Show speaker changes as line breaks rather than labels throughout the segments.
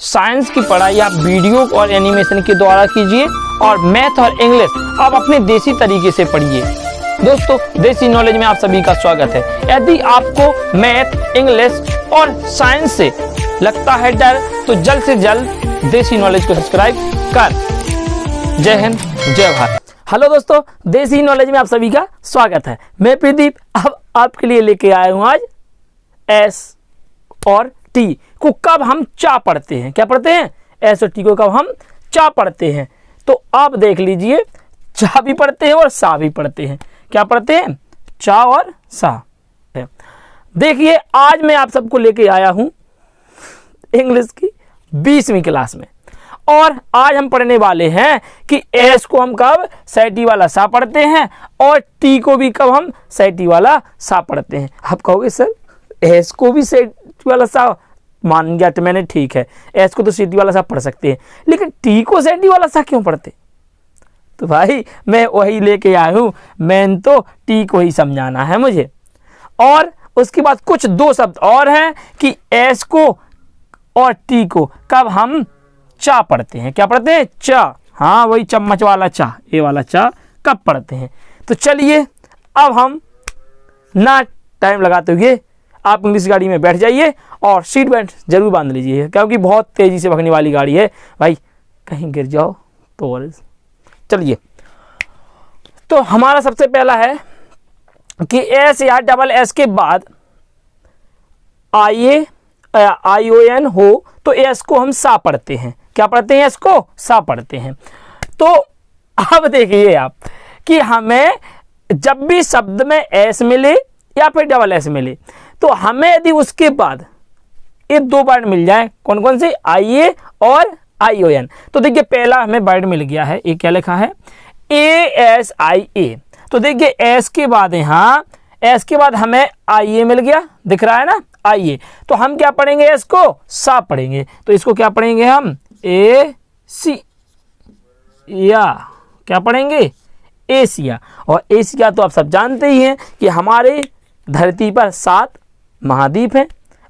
Science की पढ़ाई आप वीडियो और एनिमेशन के द्वारा कीजिए और मैथ और इंग्लिश आप अपने देसी तरीके से पढ़िए। दोस्तों, देसी नॉलेज में आप सभी का स्वागत है। यदि आपको मैथ, इंग्लिश और साइंस से लगता है डर, तो जल्द से जल्द देसी नॉलेज को सब्सक्राइब कर। जय हिंद, जय भारत। हेलो दोस्तों, देसी नॉलेज में आप सभी का स्वागत है। मैं प्रदीप अब आपके लिए लेके आया हूँ आज एस और टी को कब हम चा पढ़ते हैं। क्या पढ़ते हैं? एस और टी को कब हम चा पढ़ते हैं। तो आप देख लीजिए, चा भी पढ़ते हैं और सा भी पढ़ते हैं। क्या पढ़ते हैं? चा और सा। देखिए, आज मैं आप सबको लेके आया हूं इंग्लिश की 20वीं क्लास में, और आज हम पढ़ने वाले हैं कि एस को हम कब सैटी वाला सा पढ़ते हैं और टी को भी कब हम सैटी वाला सा पढ़ते हैं। आप कहोगे सर एस को भी सैटी वाला सा, मान गया तो मैंने, ठीक है, एस को तो सैटी वाला सा पढ़ सकते हैं, लेकिन टी को सैटी वाला सा क्यों पढ़ते? तो भाई मैं वही लेके आया हूँ, मैंने तो टी को ही समझाना है मुझे। और उसके बाद कुछ दो शब्द और हैं कि एस को और टी को कब हम चा पढ़ते हैं। क्या पढ़ते हैं? चा। हाँ, वही चम्मच वाला चा, ये वाला चा कब पढ़ते हैं। तो चलिए अब हम ना टाइम लगाते हुए आप इंग्लिश गाड़ी में बैठ जाइए और सीट बेल्ट जरूर बांध लीजिए, क्योंकि बहुत तेजी से भगने वाली गाड़ी है भाई, कहीं गिर जाओ तो। और चलिए, तो हमारा सबसे पहला है कि एस या डबल एस के बाद आई ओ एन हो तो एस को हम सा पढ़ते हैं। क्या पढ़ते हैं? एस को सा पढ़ते हैं। तो अब देखिए आप कि हमें जब भी शब्द में एस मिले या फिर डबल एस मिले, तो हमें यदि उसके बाद ये दो वर्ड मिल जाए, कौन कौन से? आई ए और आई ओ एन। तो देखिए, पहला हमें वर्ड मिल गया है, ये क्या लिखा है? ए एस आई ए। तो देखिए, एस के बाद यहाँ, एस के बाद हमें आई ए मिल गया, दिख रहा है ना, आई ए। तो हम क्या पढ़ेंगे? एस को सा पढ़ेंगे। तो इसको क्या पढ़ेंगे हम? ए सी या। क्या पढ़ेंगे? एशिया। और एशिया तो आप सब जानते ही हैं कि हमारे धरती पर 7 महाद्वीप हैं,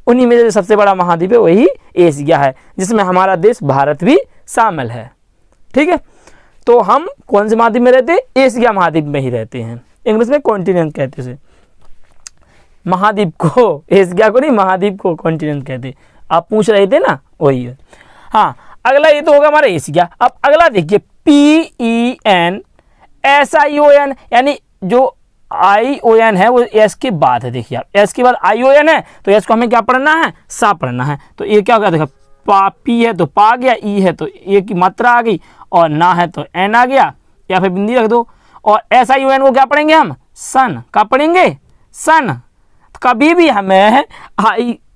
उन्हीं में से सबसे बड़ा महाद्वीप है वही एशिया है, जिसमें हमारा देश भारत भी शामिल है। ठीक है, तो हम कौन से महाद्वीप में रहते हैं? एशिया महाद्वीप में ही रहते हैं। इंग्लिश में कॉन्टिनेंट कहते हैं महाद्वीप को, एशिया को नहीं, महाद्वीप को कॉन्टिनेंट कहते। आप पूछ रहे थे ना, वही है। हाँ, अगला ये तो होगा हमारा एशिया। अब अगला देखिए, PEN SION, यानी जो ION है वो एस के बाद है। देखिए आप, एस के बाद ION है तो एस को हमें क्या पढ़ना है? सा पढ़ना है। तो ये क्या होगा? देखो, पी है तो पा गया, ई है तो ए की मात्रा आ गई, और ना है तो एन आ गया, या फिर बिंदी रख दो। और SION को क्या पढ़ेंगे हम? सन। क्या पढ़ेंगे? सन। कभी भी हमें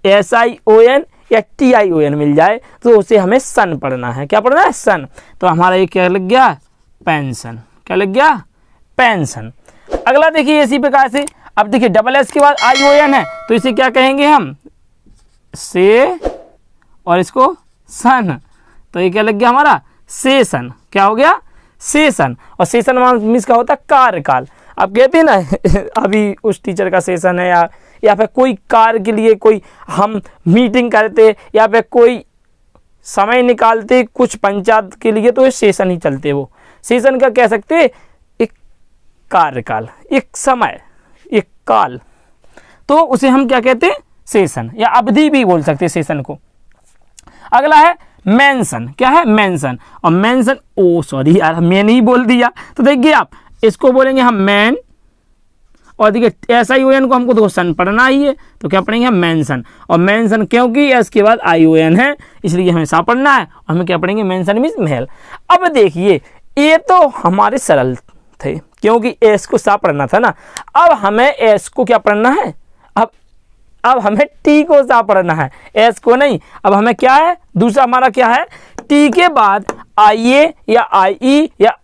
SION या TION मिल जाए तो उसे हमें सन पढ़ना है। क्या पढ़ना है? सन। तो हमारा ये क्या लग गया? पेंशन। क्या लग गया? पेंशन। अगला देखिए इसी प्रकार से, अब देखिए डबल एस के बाद ION है तो इसे क्या कहेंगे हम? से, और इसको सन। तो ये क्या लग गया हमारा? सेशन। क्या हो गया? सेशन। और सेशन मीन्स का होता है कार्यकाल। आप कहते हैं ना अभी उस टीचर का सेशन है, या फिर कोई कार्य के लिए कोई हम मीटिंग करते, या फिर कोई समय निकालते कुछ पंचायत के लिए, तो ये सेशन ही चलते। वो सेशन का कह सकते हैं एक कार्यकाल, एक समय, एक काल। तो उसे हम क्या कहते हैं? सेशन, या अवधि भी बोल सकते हैं सेशन को। अगला है मेंशन। क्या है? मेंशन। और मेंशन, ओ सॉरी यार, मैंने ही बोल दिया। तो देखिए आप, इसको बोलेंगे हम मैन, और देखिए SION को हमको तो सन पढ़ना ही है, तो क्या पढ़ेंगे हम? मेंशन। और मेंशन क्योंकि एस के बाद ION है इसलिए हमें सा पढ़ना है, और हमें क्या पढ़ेंगे? Mention means male. अब देखिए, ये तो हमारे सरल थे क्योंकि एस को सा पढ़ना था ना। अब हमें एस को क्या पढ़ना है? अब हमें टी को सा पढ़ना है, एस को नहीं। अब हमें क्या है? दूसरा हमारा क्या है? टी के बाद IA या IE या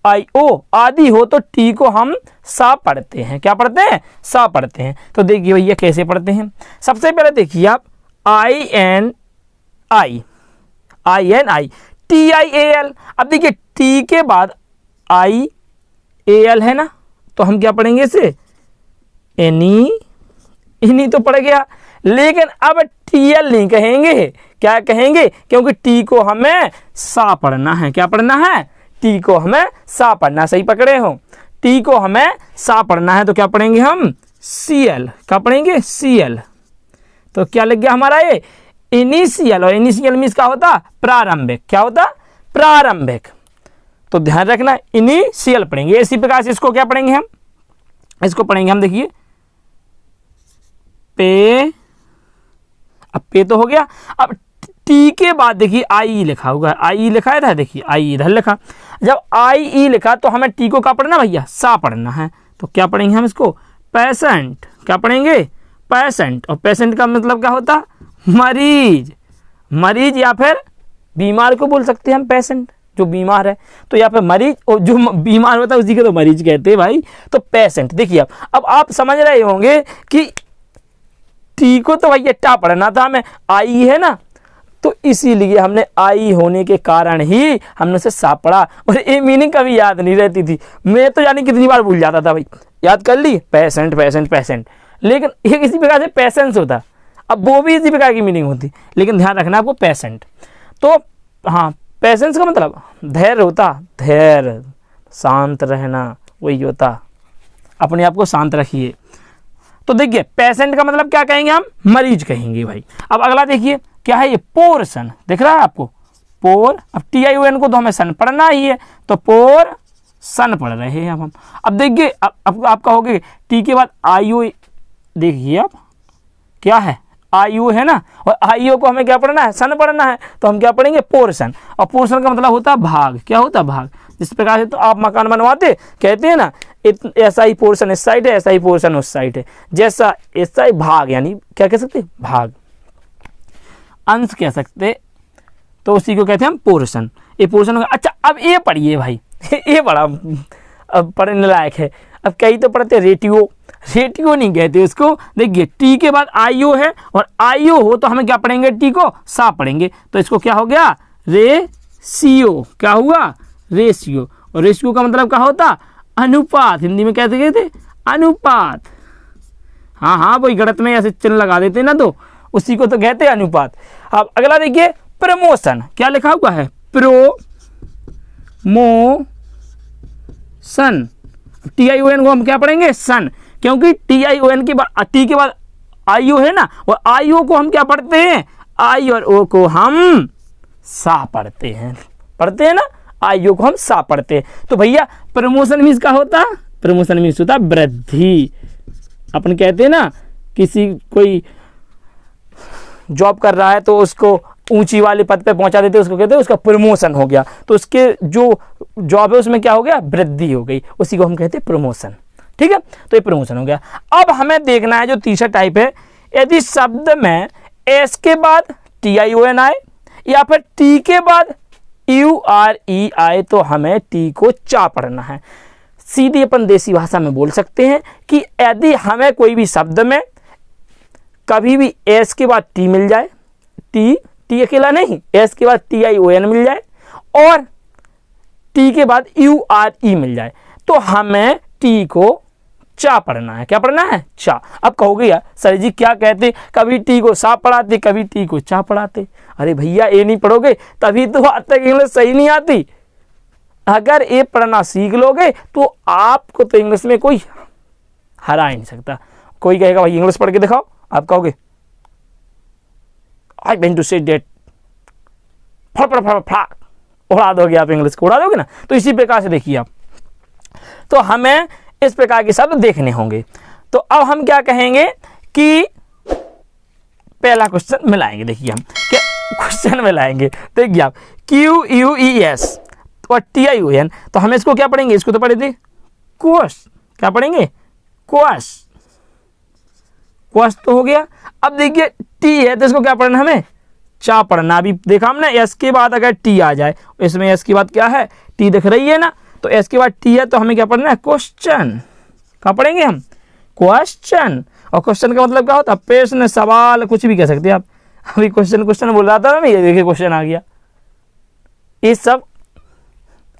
IO आदि हो तो टी को हम सा पढ़ते हैं। क्या पढ़ते हैं? सा पढ़ते हैं। तो देखिए भैया कैसे पढ़ते हैं। सबसे पहले देखिए आप, INI TIAL। अब देखिए टी के बाद IAL है ना, तो हम क्या पढ़ेंगे इसे? इन्हीं तो पड़ गया। लेकिन अब TL नहीं कहेंगे। क्या कहेंगे? क्योंकि टी को हमें सा पढ़ना है। क्या पढ़ना है? टी को हमें सा पढ़ना। सही पकड़े हो? टी को हमें सा पढ़ना है तो क्या पढ़ेंगे हम? CL। क्या पढ़ेंगे? CL। तो क्या लग गया हमारा ये? इनिशियल। और इनिशियल मीन्स क्या होता? प्रारंभिक। क्या होता? प्रारंभिक। तो ध्यान रखना, इनिशियल पढ़ेंगे। इसी प्रकार से इसको क्या पढ़ेंगे हम? इसको पढ़ेंगे हम, देखिए पे। अब पे तो हो गया। अब टी के बाद देखिए आई लिखा होगा। आई लिखा था, देखिए आई इधर लिखा। जब आई लिखा तो हमें टी को क्या पढ़ना भैया? सा पढ़ना है। तो क्या पढ़ेंगे हम इसको? पेशेंट। क्या पढ़ेंगे? पेशेंट। और पेशेंट का मतलब क्या होता? मरीज। मरीज या फिर बीमार को बोल सकते हैं हम पेशेंट, जो बीमार है। तो या फिर मरीज, और जो बीमार होता है उसी को तो मरीज कहते हैं भाई। तो पेशेंट। देखिए अब आप समझ रहे होंगे कि टी को तो भैया टा पढ़ना था हमें, आई है ना, तो इसीलिए हमने आई होने के कारण ही हमने उसे सा पढ़ा। और ये मीनिंग कभी याद नहीं रहती थी। मैं तो यानी कितनी बार भूल जाता था भाई। याद कर ली, पेशेंट पेशेंट पेशेंट, लेकिन ये किसी प्रकार से पेशेंस होता। अब वो भी इसी प्रकार की मीनिंग होती, लेकिन ध्यान रखना आपको पेशेंट। तो हाँ, पेशेंस का मतलब धैर्य होता। धैर्य, शांत रहना, वही होता। अपने आप को शांत रखिए। तो देखिए पेशेंट का मतलब क्या कहेंगे हम? मरीज कहेंगे भाई। अब अगला देखिए क्या है ये? पोर्शन। दिख रहा है आपको? पोर। अब TION को तो हमें सन पढ़ना ही है, तो पोर सन पढ़ रहे हैं हम। अब देखिए अब आप कहोगे टी के बाद IO। देखिए अब क्या है? IO है ना, और IO को हमें क्या पढ़ना है? सन पढ़ना है। तो हम क्या पढ़ेंगे? पोर्शन। और पोर्शन का मतलब होता है भाग। क्या होता है? भाग। जिस प्रकार से तो आप मकान बनवाते, कहते हैं ना ऐसा ही पोर्शन इस साइड है, ऐसा ही पोर्शन उस साइड है, जैसा ऐसा ही भाग, यानी क्या कह सकते? भाग, अंश कह सकते। तो उसी को कहते हैं हम पोर्शन। ये पोर्शन होगा। अच्छा अब ये पढ़िए भाई ये बड़ा अब पढ़ने लायक है। अब कई तो पढ़ते रेटियो। रेटियो नहीं कहते उसको। देखिए टी के बाद IO है, और IO हो तो हमें क्या पढ़ेंगे? टी को सा पढ़ेंगे। तो इसको क्या हो गया? रेशियो। क्या हुआ? रेशियो। और रेशियो का मतलब क्या होता? अनुपात। हिंदी में कहते कहते अनुपात। हाँ हाँ, वही गणित में ऐसे चिन्ह लगा देते ना, तो उसी को तो कहते हैं अनुपात। अब अगला देखिए प्रमोशन। क्या लिखा हुआ है? प्रोमोशन। TION को हम क्या पढ़ेंगे? सन। क्योंकि TION के बाद टी के बाद IO है ना, और IO को हम क्या पढ़ते हैं? I और O को हम सा पढ़ते हैं। पढ़ते हैं ना, IO को हम सा पढ़ते हैं। तो भैया प्रमोशन मीन्स क्या होता? प्रमोशन मीन्स होता वृद्धि। अपन कहते हैं ना, किसी कोई जॉब कर रहा है तो उसको ऊंची वाले पद पे पहुंचा देते, उसको कहते हैं उसका प्रमोशन हो गया। तो उसके जो जॉब है उसमें क्या हो गया? वृद्धि हो गई। उसी को हम कहते हैं प्रमोशन। ठीक है, तो ये प्रमोशन हो गया। अब हमें देखना है जो तीसरा टाइप है, यदि शब्द में एस के बाद TION आए या फिर टी के बाद URE आए, तो हमें टी को चा पढ़ना है। सीधी अपन देसी भाषा में बोल सकते हैं कि यदि हमें कोई भी शब्द में कभी भी एस के बाद टी मिल जाए, टी अकेला नहीं, एस के बाद TION मिल जाए, और टी के बाद URE मिल जाए, तो हमें टी को चा पढ़ना है। क्या पढ़ना है? चा। अब कहोगे यार सर जी क्या कहते, कभी टी को सा पढ़ाते, कभी टी को चा पढ़ाते। अरे भैया ये नहीं पढ़ोगे तभी तो आज तक इंग्लिश सही नहीं आती। अगर ये पढ़ना सीख लोगे तो आपको तो इंग्लिश में कोई हरा ही नहीं सकता। कोई कहेगा भाई इंग्लिश पढ़ के दिखाओ, आप कहोगे आई वेंट टू से डेट, उड़ा दोगे आप, इंग्लिश को उड़ा दोगे ना। तो इसी प्रकार से देखिए आप, तो हमें इस प्रकार के शब्द देखने होंगे। तो अब हम क्या कहेंगे कि पहला क्वेश्चन मिलाएंगे। देखिए हम क्या क्वेश्चन मिलाएंगे। देखिए आप QUES और TION, तो हम इसको क्या पढ़ेंगे? इसको तो पढ़े थे क्वेश्चन। क्या पढ़ेंगे? क्वेश्चन। क्वेश्चन तो हो गया। अब देखिए टी है तो इसको क्या पढ़ना? हमें चा पढ़ना। अभी देखा हमने एस के बाद अगर टी आ जाए, इसमें एस के बाद क्या है? टी दिख रही है ना, तो एस के बाद टी है तो हमें क्या पढ़ना है? क्वेश्चन। क्या पढ़ेंगे हम? क्वेश्चन। और क्वेश्चन का मतलब क्या होता है? प्रश्न, सवाल, कुछ भी कह सकते हैं आप। अभी क्वेश्चन बोल रहा था ना, ये देखिए क्वेश्चन आ गया। ये सब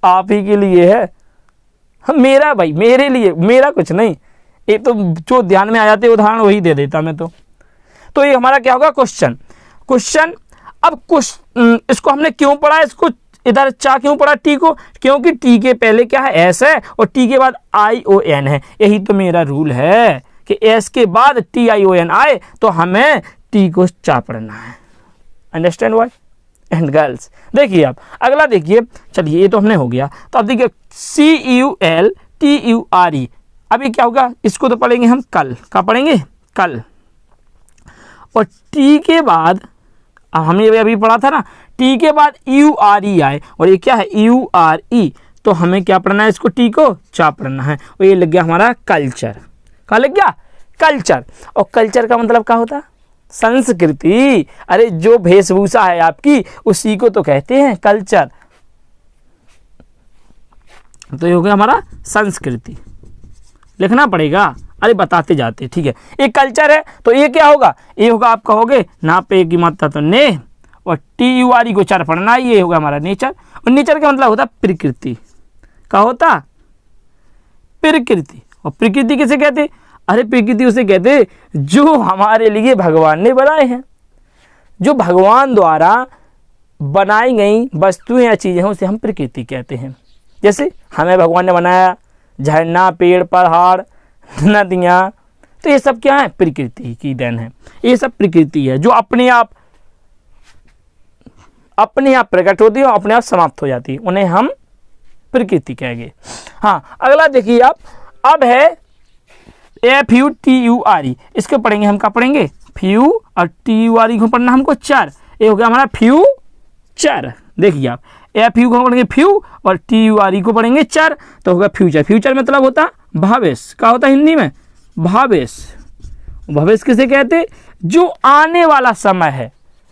आप ही के लिए है, मेरा भाई, मेरे लिए, मेरा कुछ नहीं। ये तो जो ध्यान में आ जाते उदाहरण वही दे देता मैं। तो ये हमारा क्या होगा, क्वेश्चन। क्वेश्चन, अब इसको हमने क्यों पढ़ा, इसको इधर चा क्यों पढ़ा टी को, क्योंकि टी के पहले क्या है, एस है, और टी के बाद ION है। यही तो मेरा रूल है कि एस के बाद TION आए तो हमें टी को चा पढ़ना है। Understand boy and girls. देखिए अब अगला देखिए, चलिए ये तो हमने हो गया। तो अब देखिए CULTURE, अभी क्या होगा, इसको तो पढ़ेंगे हम कल। क्या पढ़ेंगे, कल। और टी के बाद हमने अभी पढ़ा था ना, टी के बाद URE आए, और ये क्या है, URE, तो हमें क्या पढ़ना है, इसको टी को चा पढ़ना है। और ये लग गया हमारा कल्चर। क्या लग गया, कल्चर। और कल्चर का मतलब क्या होता है, संस्कृति। अरे जो वेशभूषा है आपकी, उसी को तो कहते हैं कल्चर। तो ये हो गया हमारा संस्कृति, लिखना पड़ेगा, अरे बताते जाते, ठीक है। एक कल्चर है तो ये क्या होगा, ये होगा आप कहोगे नापे की मात्रा तो ने, और TURE को चर पढ़ना, ये होगा हमारा नेचर। और नेचर का मतलब होता प्रकृति। क्या होता, प्रकृति। और प्रकृति किसे कहते, अरे प्रकृति उसे कहते जो हमारे लिए भगवान ने बनाए हैं, जो भगवान द्वारा बनाई गई वस्तुएं या चीज़ें हैं, उसे हम प्रकृति कहते हैं। जैसे हमें भगवान ने बनाया झरना, पेड़, पहाड़, नदियाँ, तो ये सब क्या है, प्रकृति की देन है। ये सब प्रकृति है जो अपने आप प्रकट होती है और अपने आप समाप्त हो जाती है, उन्हें हम प्रकृति कहेंगे। हाँ, अगला देखिए आप, अब है FUTURE, इसको पढ़ेंगे हम। क्या पढ़ेंगे, फ्यू, और TURE को पढ़ना हमको चर। ये हो गया हमारा फ्यूचर। देखिए आप, FU को पढ़ेंगे फ्यू, और TURE को पढ़ेंगे चर, तो होगा फ्यूचर। फ्यूचर मतलब होता भविष्य। क्या होता हिंदी में, भविष्य। भविष्य किसे कहते, जो आने वाला समय है,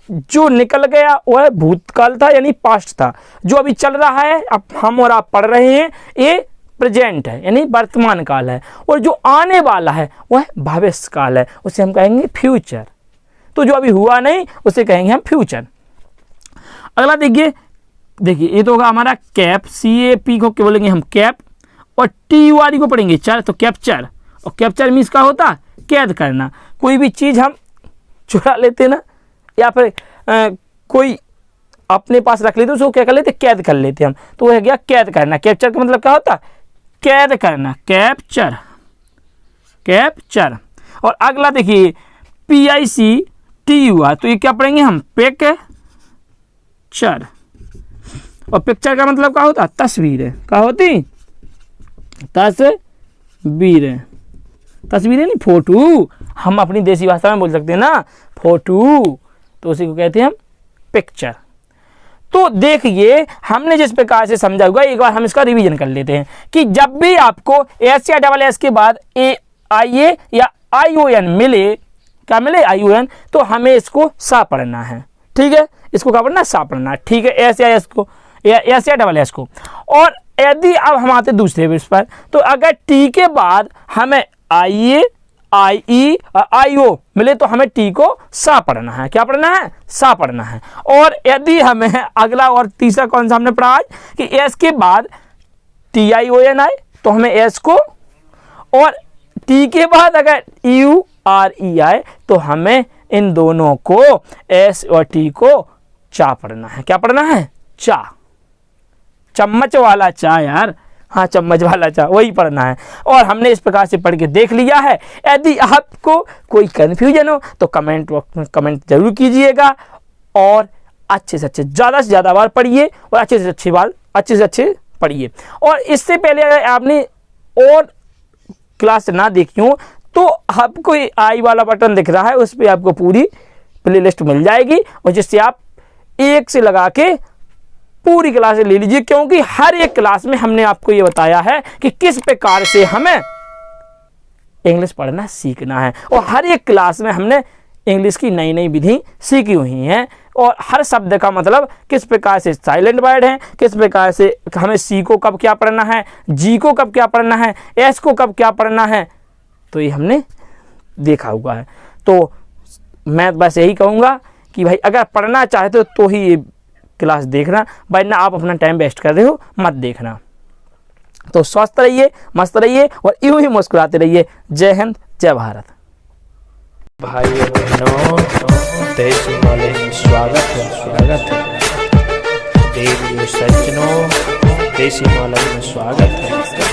जो निकल गया वह भूतकाल था यानी पास्ट था, जो अभी चल रहा है अब हम और आप पढ़ रहे हैं ये प्रेजेंट है यानी वर्तमान काल है, और जो आने वाला है वह भविष्य काल है, उसे हम कहेंगे फ्यूचर। तो जो अभी हुआ नहीं उसे कहेंगे हम फ्यूचर। अगला देखिए, ये तो होगा हमारा कैप, CAP को क्या बोलेंगे हम, कैप, और TURE को पढ़ेंगे चर, तो कैप्चर। और कैप्चर मीन्स क्या होता, कैद करना। कोई भी चीज़ हम चुरा लेते ना, या फिर कोई अपने पास रख लेते, उसको क्या कर लेते, कैद कर लेते हम, तो वह गया कैद करना। कैप्चर का मतलब क्या होता, कैद करना, कैप्चर, कैप्चर। और अगला देखिए PICTUR, तो ये क्या पढ़ेंगे हम, पिक्चर। और पिक्चर का मतलब क्या होता, तस्वीर। क्या होती, तस्वीर। तस्वीरें नहीं, फोटो। हम अपनी देसी भाषा में बोल सकते हैं ना, फोटो, तो उसी को कहते हैं हम पिक्चर। तो देखिए हमने जिस प्रकार से समझा होगा, एक बार हम इसका रिवीजन कर लेते हैं कि जब भी आपको एस या डबल एस के बाद AIA या ION मिले, क्या मिले, ION, तो हमें इसको सा पढ़ना है। ठीक है, इसको क्या पढ़ना, सा पढ़ना। ठीक है, एस या एस को, एस या डबल एस को। और यदि अब हम आते दूसरे वर्ष पर, तो अगर टी के बाद हमें IA, IE और IO मिले तो हमें टी को सा पढ़ना है। क्या पढ़ना है, सा पढ़ना है। और यदि हमें अगला और तीसरा कौन सा हमने पढ़ा आज कि एस के बाद TION आए तो हमें एस को, और टी के बाद अगर URE आए तो हमें इन दोनों को, एस और टी को चा पढ़ना है। क्या पढ़ना है, चा, चम्मच वाला चा यार, हाँ चम्मच वाला चा, वही पढ़ना है। और हमने इस प्रकार से पढ़ के देख लिया है। यदि आपको कोई कन्फ्यूजन हो तो कमेंट जरूर कीजिएगा, और अच्छे से ज़्यादा बार पढ़िए, और अच्छे से अच्छे पढ़िए। और इससे पहले अगर आपने और क्लास ना देखी हो तो आपको आई वाला बटन दिख रहा है, उस पर आपको पूरी प्लेलिस्ट मिल जाएगी, और जिससे आप एक से लगा के पूरी क्लास ले लीजिए। क्योंकि हर एक क्लास में हमने आपको ये बताया है कि किस प्रकार से हमें इंग्लिश पढ़ना सीखना है, और हर एक क्लास में हमने इंग्लिश की नई नई विधि सीखी हुई हैं, और हर शब्द का मतलब किस प्रकार से साइलेंट वर्ड है, किस प्रकार से हमें सी को कब क्या पढ़ना है, जी को कब क्या पढ़ना है, एस को कब क्या पढ़ना है, तो ये हमने देखा हुआ है। तो मैं बस यही कहूँगा कि भाई अगर पढ़ना चाहते हो तो ही ये क्लास देखना, वरना आप अपना टाइम वेस्ट कर रहे हो, मत देखना। तो स्वस्थ रहिए, मस्त रहिए, और यूं ही मुस्कुराते रहिए। जय हिंद, जय भारत। भाइयों बहनों, देसी नॉलेज में स्वागत है। रेडियो सज्जनों, देसी नॉलेज में स्वागत है।